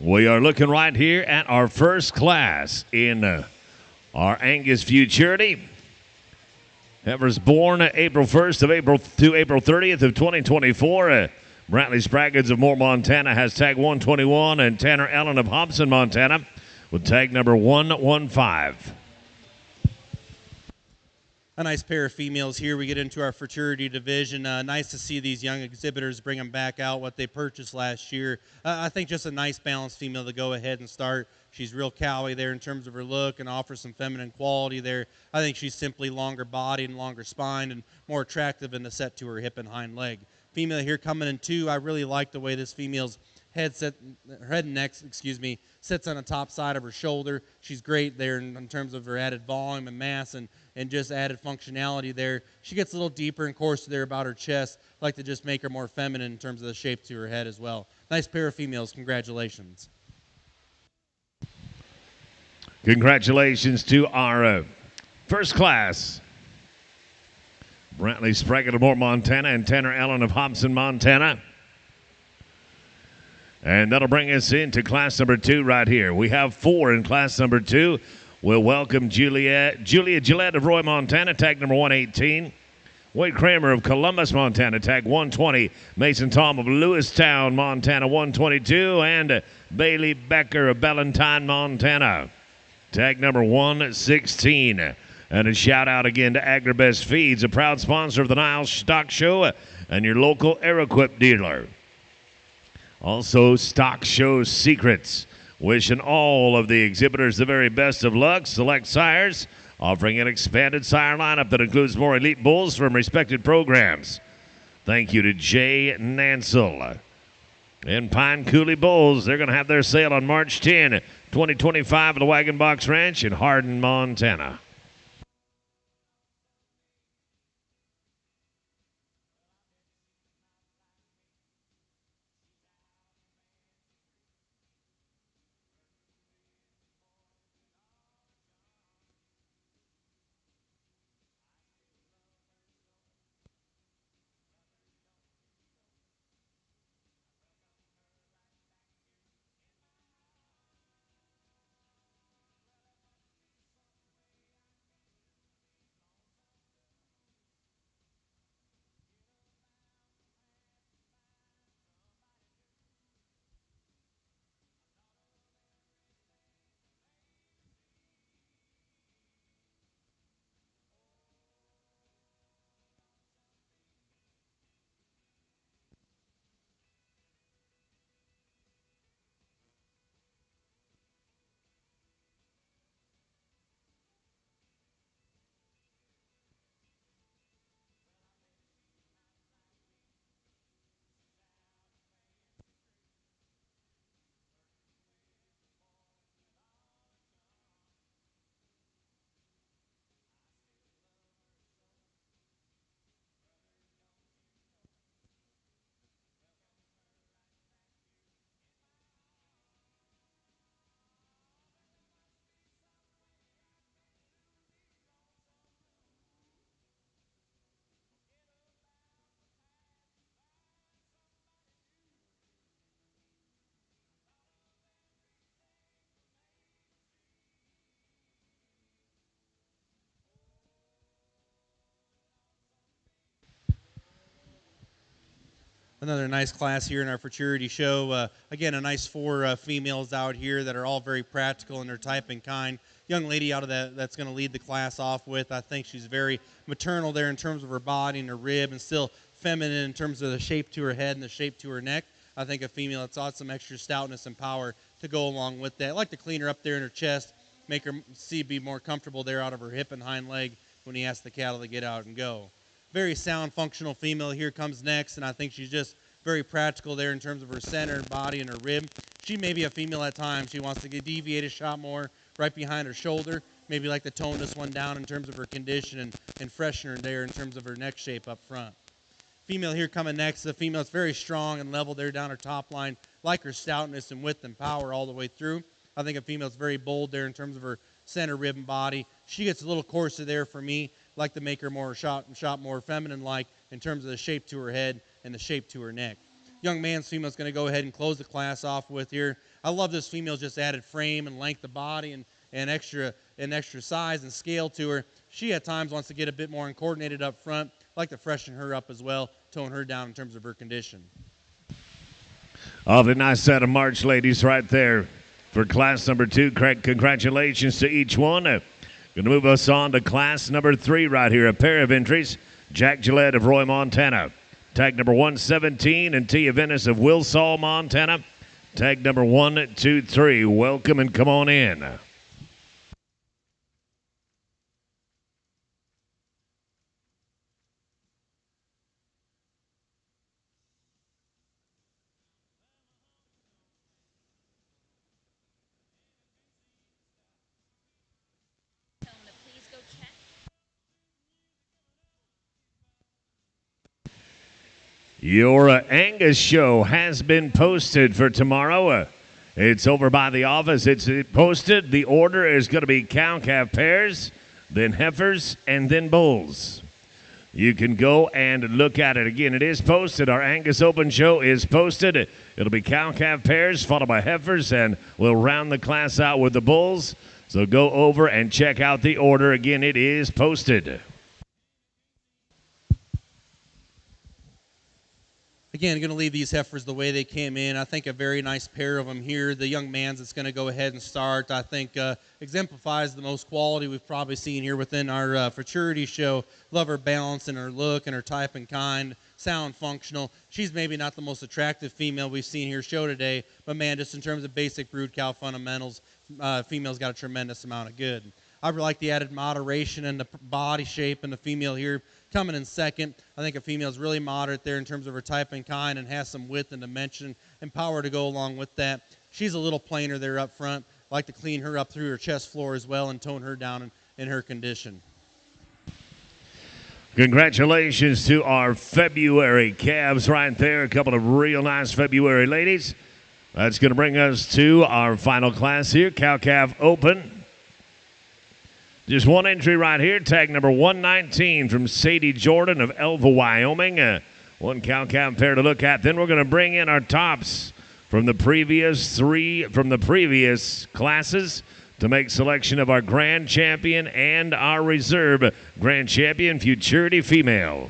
We are looking right here at our first class in our Angus Futurity. Heifer's born April 1st of April to April 30th of 2024. Brantley Spraggins of Moore, Montana has tag 121, and Tanner Allen of Hobson, Montana with tag number 115. A nice pair of females here. We get into our Futurity division. Nice to see these young exhibitors bring them back out, what they purchased last year. I think just a nice balanced female to go ahead and start. She's real cowy there in terms of her look and offers some feminine quality there. I think she's simply longer bodied and longer spined and more attractive in the set to her hip and hind leg. Female here coming in two. I really like the way this female's head and neck, sits on the top side of her shoulder. She's great there in terms of her added volume and mass and just added functionality there. She gets a little deeper and coarser there about her chest. I like to just make her more feminine in terms of the shape to her head as well. Nice pair of females. Congratulations. Congratulations to our first class. Brantley Spraggins of Moore, Montana, and Tanner Allen of Hobson, Montana. And that'll bring us into class number 2 right here. We have 4 in class number 2. We'll welcome Julia Gillette of Roy, Montana, tag number 118. Wade Kramer of Columbus, Montana, tag 120. Mason Tom of Lewistown, Montana, 122. And Bailey Becker of Ballantine, Montana, tag number 116. And a shout out again to Agribest Feeds, a proud sponsor of the NILE Stock Show and your local Air-Equip dealer. Also, Stock Show Secrets. Wishing all of the exhibitors the very best of luck. Select sires, offering an expanded sire lineup that includes more elite bulls from respected programs. Thank you to Jay Nansel. And Pine Coulee Bulls, they're going to have their sale on March 10, 2025 at the Wagon Box Ranch in Hardin, Montana. Another nice class here in our Futurity show. Again, a nice 4 females out here that are all very practical in their type and kind. Young lady out of that's going to lead the class off with, I think she's very maternal there in terms of her body and her rib, and still feminine in terms of the shape to her head and the shape to her neck. I think a female that's got some extra stoutness and power to go along with that. I like to clean her up there in her chest, make her be more comfortable there out of her hip and hind leg when he asks the cattle to get out and go. Very sound, functional female here comes next, and I think she's just very practical there in terms of her center, body, and her rib. She may be a female at times. She wants to deviate a shot more right behind her shoulder, maybe like to tone this one down in terms of her condition and freshen her there in terms of her neck shape up front. Female here coming next. The female is very strong and level there down her top line, like her stoutness and width and power all the way through. I think a female's very bold there in terms of her center, rib, and body. She gets a little coarser there for me. Like to make her more shot more feminine-like in terms of the shape to her head and the shape to her neck. young man's female is going to go ahead and close the class off with here. I love this female, just added frame and length of body and extra size and scale to her. She at times wants to get a bit more uncoordinated up front. I like to freshen her up as well, tone her down in terms of her condition. Oh, the nice set of March ladies right there for class number 2. Congratulations to each one. Going to move us on to class number 3 right here. A pair of entries. Jack Gillette of Roy, Montana. Tag number 117 and Tia Venice of Wilsall, Montana. Tag number 123. Welcome and come on in. Your Angus show has been posted for tomorrow. It's over by the office. It's posted. The order is going to be cow-calf pairs, then heifers, and then bulls. You can go and look at it. Again, it is posted. Our Angus Open show is posted. It'll be cow-calf pairs followed by heifers, and we'll round the class out with the bulls. So go over and check out the order. Again, it is posted. Again, going to leave these heifers the way they came in. I think a very nice pair of them here. The young man's that's going to go ahead and start, I think, exemplifies the most quality we've probably seen here within our Futurity show. Love her balance and her look and her type and kind, sound, functional. She's maybe not the most attractive female we've seen here show today, but man, just in terms of basic brood cow fundamentals, female's got a tremendous amount of good. I really like the added moderation and the body shape and the female here coming in second. I think a female is really moderate there in terms of her type and kind and has some width and dimension and power to go along with that. She's a little plainer there up front. I like to clean her up through her chest floor as well and tone her down in her condition. Congratulations to our February calves right there. A couple of real nice February ladies. That's going to bring us to our final class here, Cow-Calf Open. Just one entry right here, tag number 119 from Sadie Jordan of Elva, Wyoming. One cow-calf pair to look at. Then we're going to bring in our tops from the previous classes to make selection of our grand champion and our reserve grand champion, Futurity female.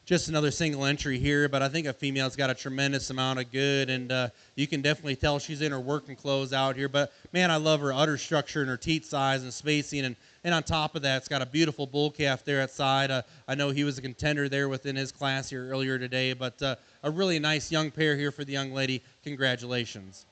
Just another single entry here, but I think a female's got a tremendous amount of good, and you can definitely tell she's in her working clothes out here. But, man, I love her udder structure and her teat size and spacing, and on top of that, it's got a beautiful bull calf there at side. I know he was a contender there within his class here earlier today, but a really nice young pair here for the young lady. Congratulations.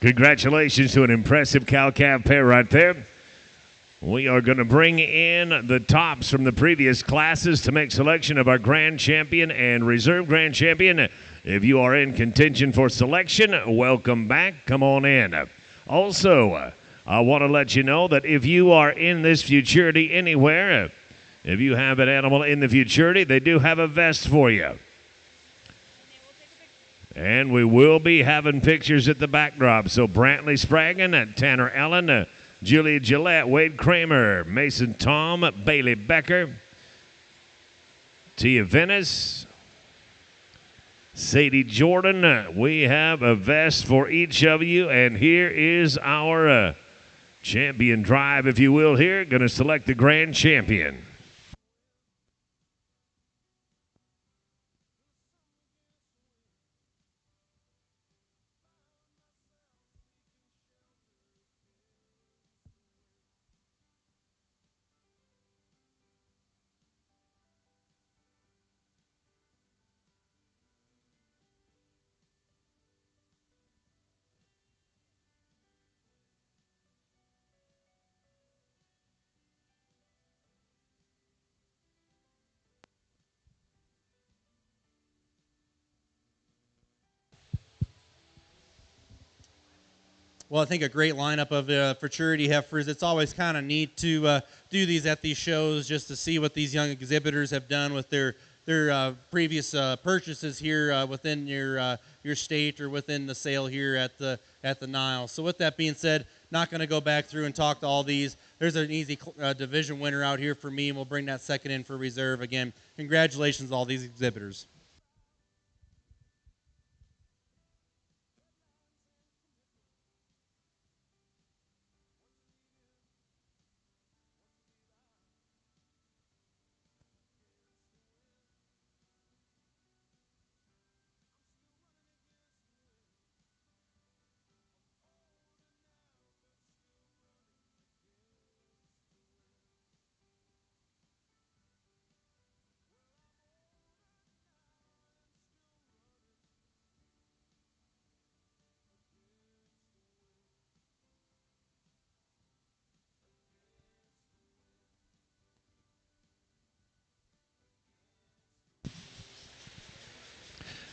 Congratulations to an impressive cow-calf pair right there. We are going to bring in the tops from the previous classes to make selection of our grand champion and reserve grand champion. If you are in contention for selection, welcome back. Come on in. Also, I want to let you know that if you are in this Futurity anywhere, if you have an animal in the Futurity, they do have a vest for you. And we will be having pictures at the backdrop. So Brantley Spragan, Tanner Allen, Julia Gillette, Wade Kramer, Mason Tom, Bailey Becker, Tia Venice, Sadie Jordan. We have a vest for each of you, and here is our champion drive, if you will, here. Going to select the grand champion. Well, I think a great lineup of Futurity heifers. It's always kind of neat to do these at these shows just to see what these young exhibitors have done with their previous purchases here within your state or within the sale here at the NILE. So with that being said, not going to go back through and talk to all these. There's an easy division winner out here for me, and we'll bring that second in for reserve. Again, congratulations to all these exhibitors.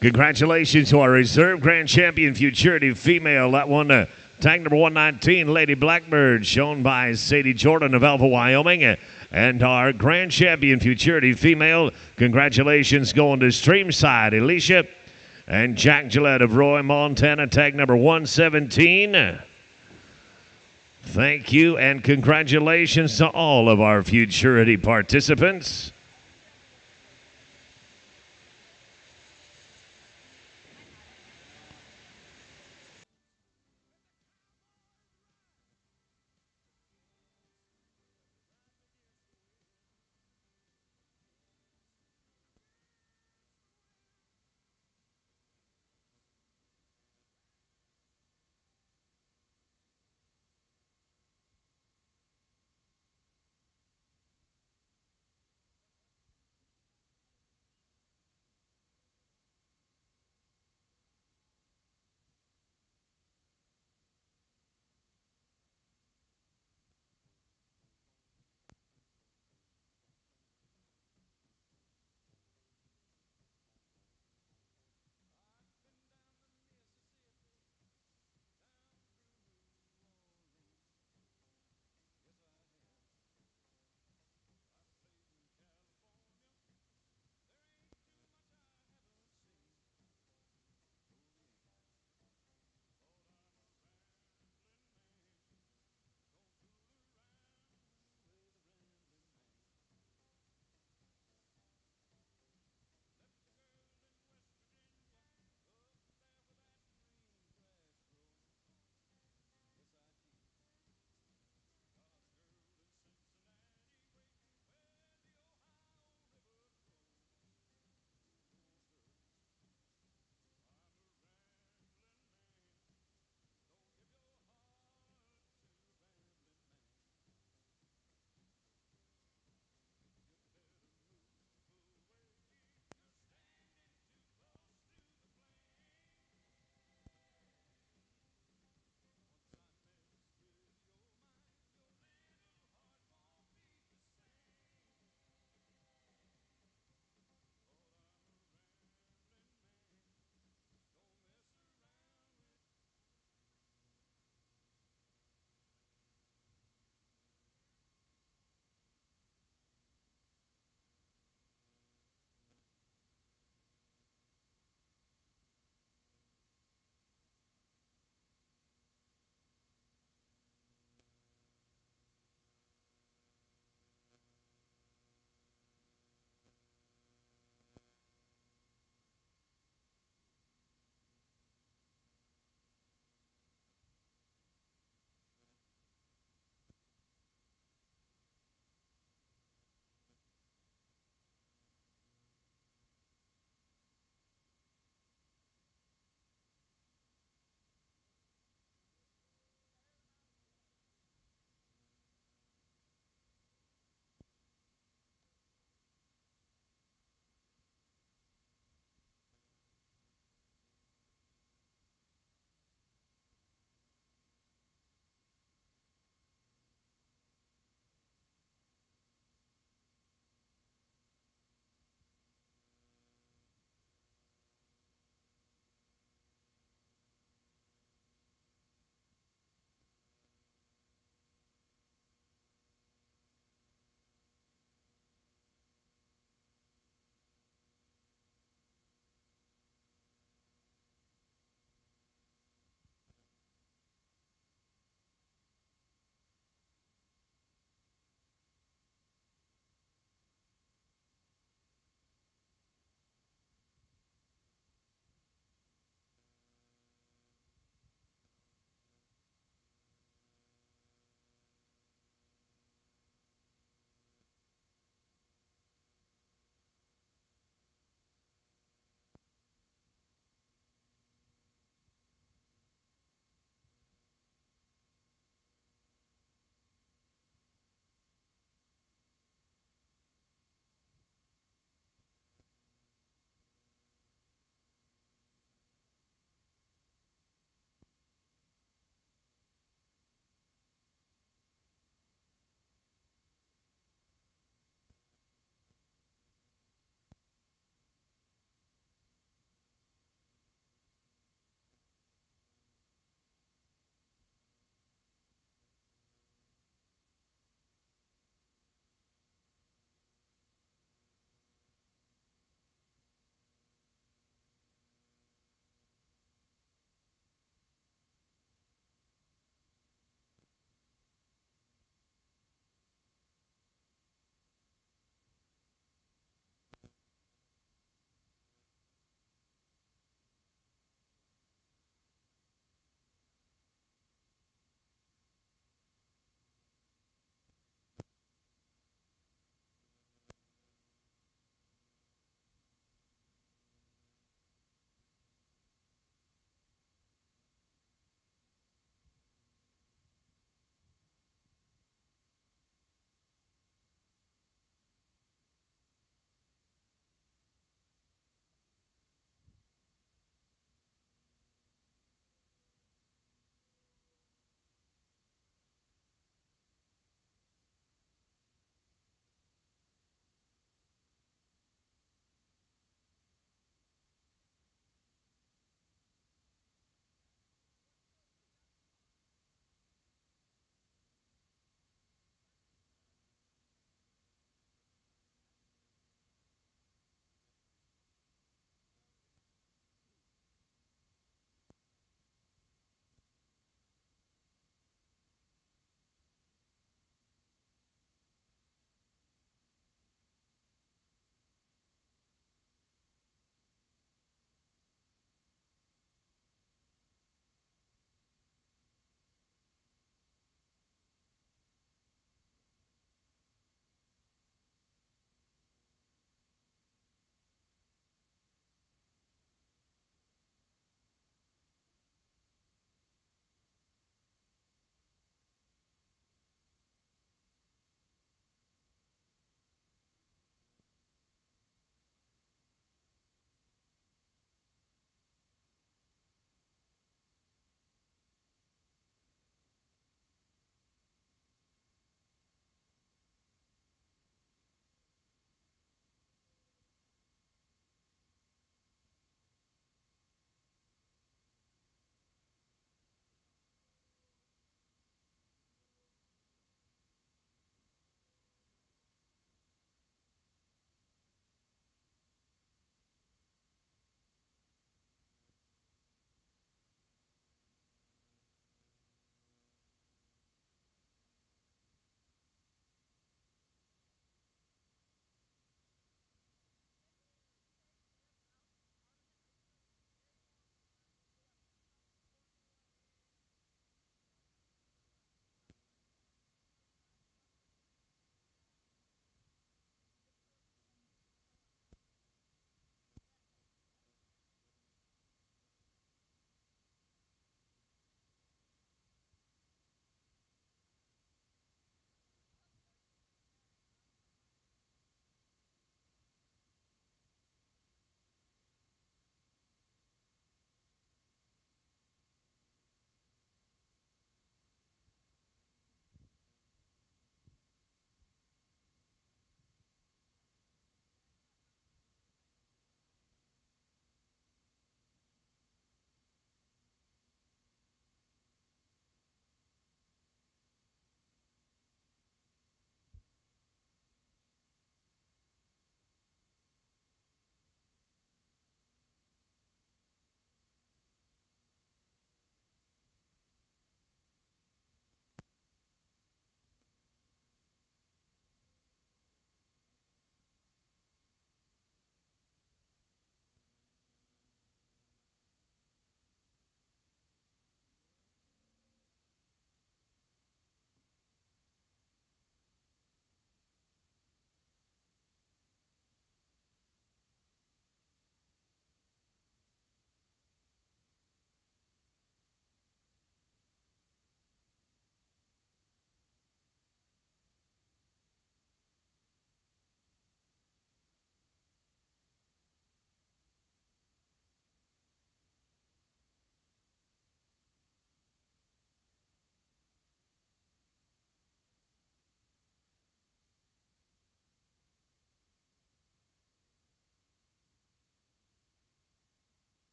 Congratulations to our reserve grand champion Futurity female. That one, tag number 119, Lady Blackbird, shown by Sadie Jordan of Alva, Wyoming. And our grand champion Futurity female, congratulations going to Streamside, Alicia. And Jack Gillette of Roy, Montana, tag number 117. Thank you and congratulations to all of our Futurity participants.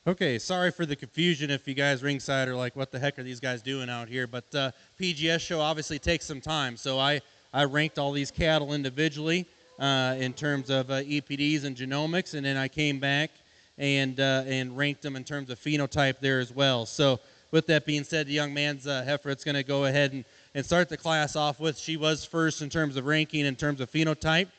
Okay, sorry for the confusion if you guys ringside are like, what the heck are these guys doing out here? But PGS show obviously takes some time. So I ranked all these cattle individually in terms of EPDs and genomics, and then I came back and ranked them in terms of phenotype there as well. So with that being said, the young man's heifer, it's going to go ahead and start the class off with. She was first in terms of ranking in terms of phenotype,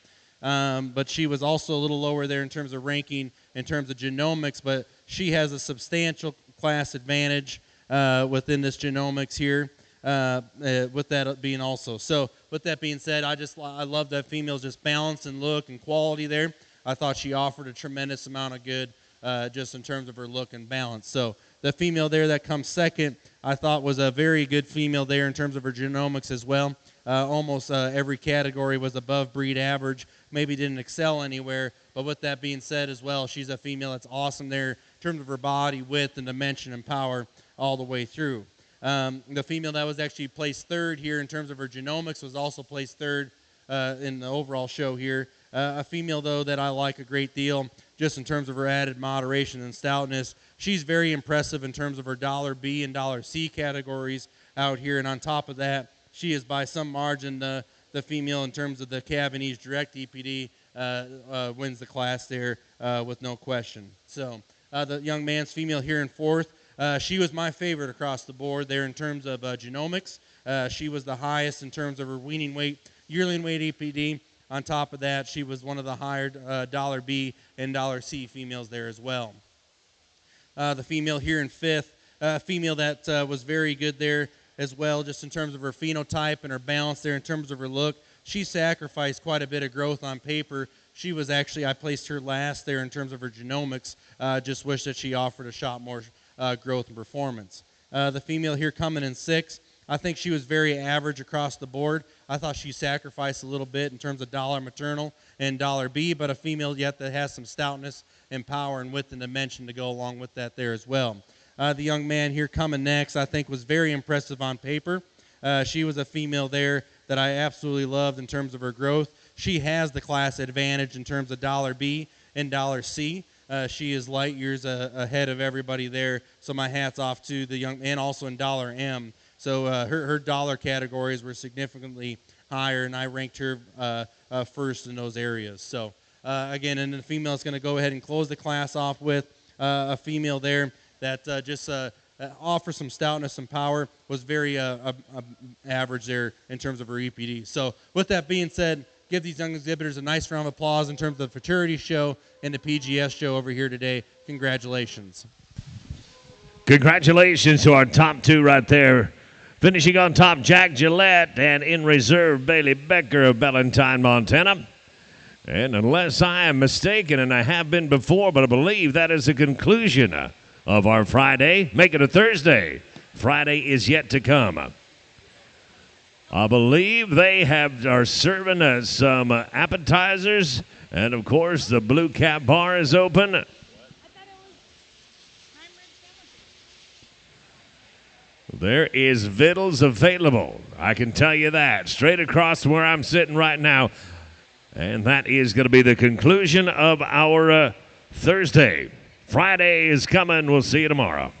but she was also a little lower there in terms of ranking in terms of genomics, but she has a substantial class advantage within this genomics here, with that being also. So with that being said, I love that female's just balance and look and quality there. I thought she offered a tremendous amount of good just in terms of her look and balance. So the female there that comes second, I thought was a very good female there in terms of her genomics as well. Almost every category was above breed average. Maybe didn't excel anywhere, but with that being said as well, she's a female that's awesome there in terms of her body, width, and dimension and power all the way through. The female that was actually placed third here in terms of her genomics was also placed third in the overall show here. A female, though, that I like a great deal just in terms of her added moderation and stoutness. She's very impressive in terms of her $B and $C categories out here, and on top of that, she is by some margin the female in terms of the Cavanese direct EPD wins the class there with no question. So the young man's female here in fourth. She was my favorite across the board there in terms of genomics. She was the highest in terms of her weaning weight, yearling weight EPD. On top of that, she was one of the higher $B and $C females there as well. The female here in fifth, female that was very good there as well, just in terms of her phenotype and her balance there, in terms of her look. She sacrificed quite a bit of growth on paper. She was actually, I placed her last there in terms of her genomics. Just wish that she offered a shot more growth and performance. The female here coming in sixth, I think she was very average across the board. I thought she sacrificed a little bit in terms of dollar maternal and $B, but a female yet that has some stoutness and power and width and dimension to go along with that there as well. The young man here coming next, I think, was very impressive on paper. She was a female there that I absolutely loved in terms of her growth. She has the class advantage in terms of $B and $C. She is light years ahead of everybody there, so my hat's off to the young, and also in $M. So her dollar categories were significantly higher, and I ranked her first in those areas. So again, and the female is going to go ahead and close the class off with a female there that just offers some stoutness and power, was very average there in terms of her EPD. So with that being said, give these young exhibitors a nice round of applause in terms of the Futurity show and the PGS show over here today. Congratulations. Congratulations to our top two right there. Finishing on top, Jack Gillette, and in reserve, Bailey Becker of Ballantine, Montana. And unless I am mistaken, and I have been before, but I believe that is the conclusion of our Friday. Make it a Thursday. Friday is yet to come. I believe they are serving us some appetizers, and of course the Blue Cap Bar is open. There is victuals available. I can tell you that. Straight across from where I'm sitting right now. And that is going to be the conclusion of our Thursday. Friday is coming. We'll see you tomorrow.